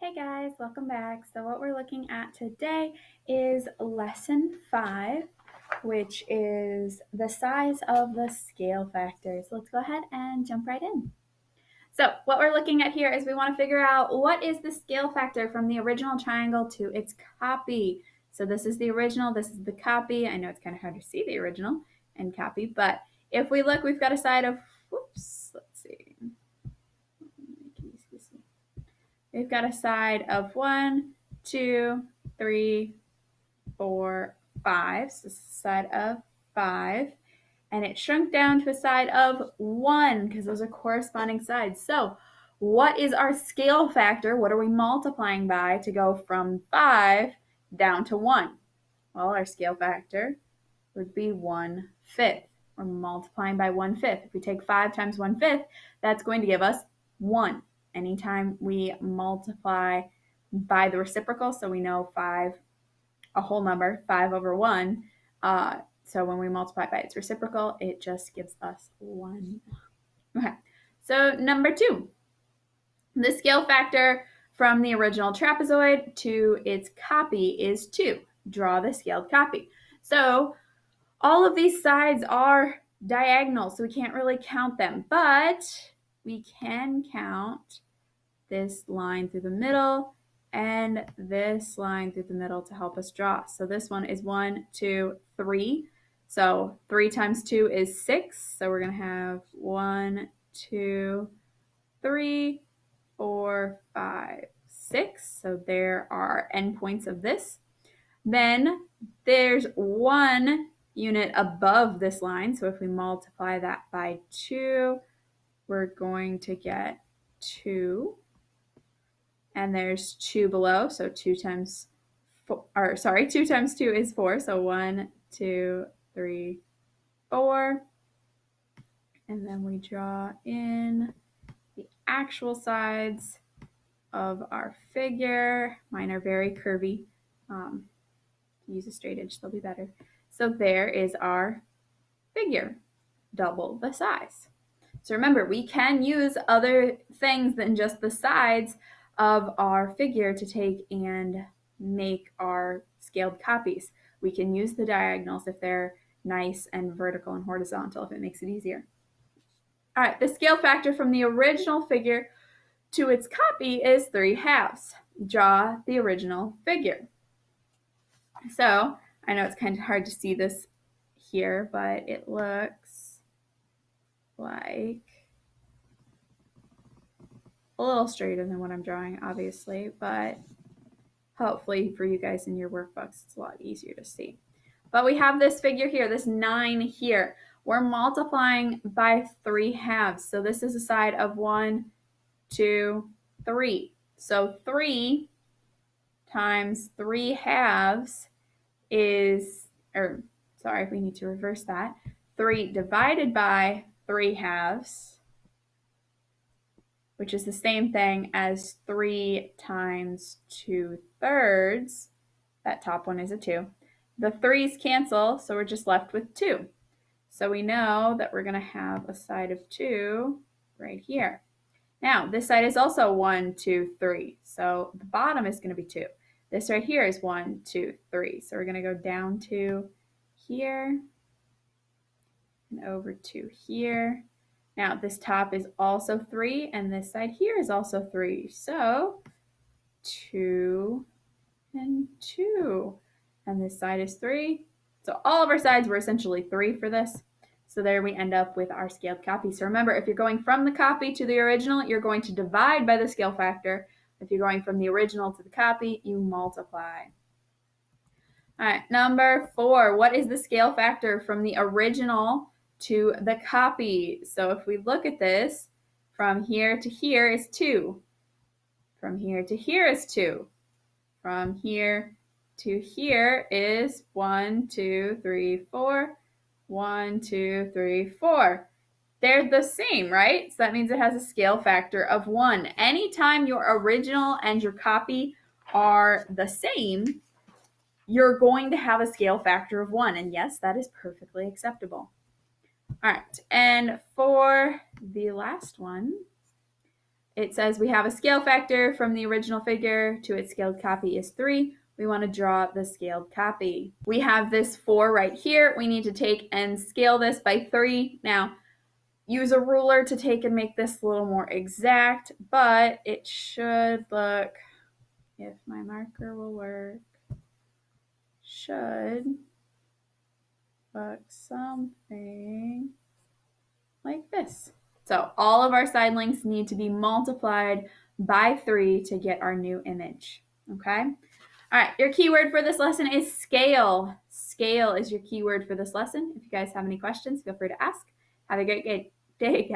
Hey guys, welcome back. So what we're looking at today is lesson 5, which is the size of the scale factors. Let's go ahead and jump right in. So what we're looking at here is we want to figure out what is the scale factor from the original triangle to its copy. So this is the original, this is the copy. I know it's kind of hard to see the original and copy, but if we look, we've got a side of, let's see. We've got a side of 1, 2, 3, 4, 5. So this is a side of 5. And it shrunk down to a side of 1 because those are corresponding sides. So what is our scale factor? What are we multiplying by to go from 5 down to 1? Well, our scale factor would be 1/5. We're multiplying by 1/5. If we take 5 times 1/5, that's going to give us 1. Anytime we multiply by the reciprocal, so we know 5, a whole number, 5 over 1. So when we multiply by its reciprocal, it just gives us 1. Okay, so number 2. The scale factor from the original trapezoid to its copy is 2. Draw the scaled copy. So all of these sides are diagonal, so we can't really count them, but we can count this line through the middle and this line through the middle to help us draw. So this one is 1, 2, 3. So 3 times 2 is 6. So we're going to have 1, 2, 3, 4, 5, 6. So there are endpoints of this. Then there's 1 unit above this line. So if we multiply that by 2, we're going to get 2. And there's 2 below, so 2 times 2 is 4. So 1, 2, 3, 4. And then we draw in the actual sides of our figure. Mine are very curvy. Use a straight edge, they'll be better. So there is our figure, double the size. So remember, we can use other things than just the sides of our figure to take and make our scaled copies. We can use the diagonals if they're nice and vertical and horizontal, if it makes it easier. All right, the scale factor from the original figure to its copy is 3/2. Draw the original figure. So I know it's kind of hard to see this here, but it looks like a little straighter than what I'm drawing, obviously, but hopefully for you guys in your workbooks, it's a lot easier to see. But we have this figure here, this 9 here. We're multiplying by 3/2. So this is a side of 1, 2, 3. So 3 times 3/2 is, we need to reverse that. 3 divided by 3/2, which is the same thing as 3 times 2/3. That top one is a 2. The 3's cancel, so we're just left with 2. So we know that we're going to have a side of 2 right here. Now, this side is also 1, 2, 3. So the bottom is going to be 2. This right here is 1, 2, 3. So we're going to go down to here and over to here. Now, this top is also 3, and this side here is also 3. So 2 and 2. And this side is 3. So all of our sides were essentially 3 for this. So there we end up with our scaled copy. So remember, if you're going from the copy to the original, you're going to divide by the scale factor. If you're going from the original to the copy, you multiply. All right, number 4. What is the scale factor from the original to the copy? So if we look at this, from here to here is 2. From here to here is 2. From here to here is 1, 2, 3, 4. 1, 2, 3, 4. They're the same, right? So that means it has a scale factor of 1. Anytime your original and your copy are the same, you're going to have a scale factor of 1. And yes, that is perfectly acceptable. All right, and for the last one, it says we have a scale factor from the original figure to its scaled copy is 3. We want to draw the scaled copy. We have this 4 right here. We need to take and scale this by 3. Now, use a ruler to take and make this a little more exact, but it should look, if my marker will work, should look something like this. So all of our side lengths need to be multiplied by 3 to get our new image, okay? All right, your keyword for this lesson is scale. Scale is your keyword for this lesson. If you guys have any questions, feel free to ask. Have a great day, guys.